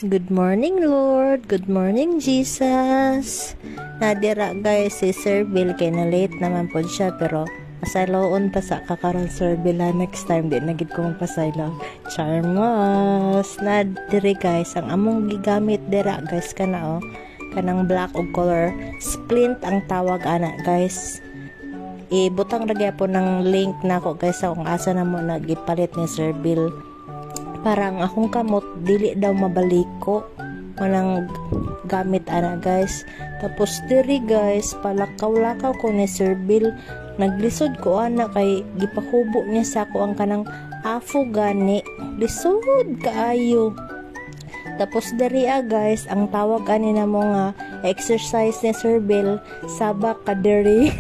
Good morning, Lord. Good morning, Jesus. Nadira guys si Sir Bill kay na late naman po siya pero pasayloon pa sa kakaroon Sir Bill next time di nagid ko magpasaylo. Charmos. Nadiri guys ang among gigamit dira guys kana kanang black og color splint ang tawag ana guys. Ibutang ra gyapon ng link nako guys sa kung asa na mo nagipalit ni Sir Bill. Parang akong kamot dili daw mabaliko manang gamit ana guys. Tapos diri guys palakaw-lakaw ko ni Sir Bill, naglisod ko ana kay gipahubo niya sa ako ang kanang afo gani, lisod kaayo. Tapos diri guys ang tawag ani na mo nga exercise ni Sir Bill sabak kadiri.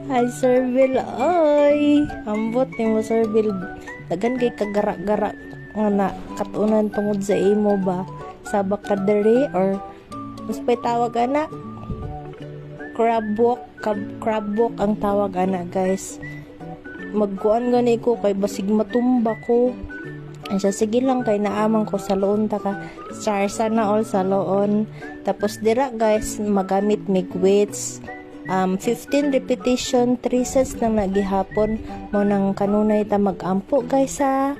Ay Sir Bill, ay ambot ni mo Sir Bill, dagan kay kagara-gara nga na katunan tungod sa imo ba sabak kadiri or mas pay tawag ana crab walk ang tawag ana guys. Magkuan gani ko kay basig matumba ko. Ansa sige lang kay naamang ko sa loon ta ka char sana all sa loon. Tapos dira guys magamit mig weights. 15 repetition 3 sets na nagihapon mo nang kanunay ta magampo guys ha.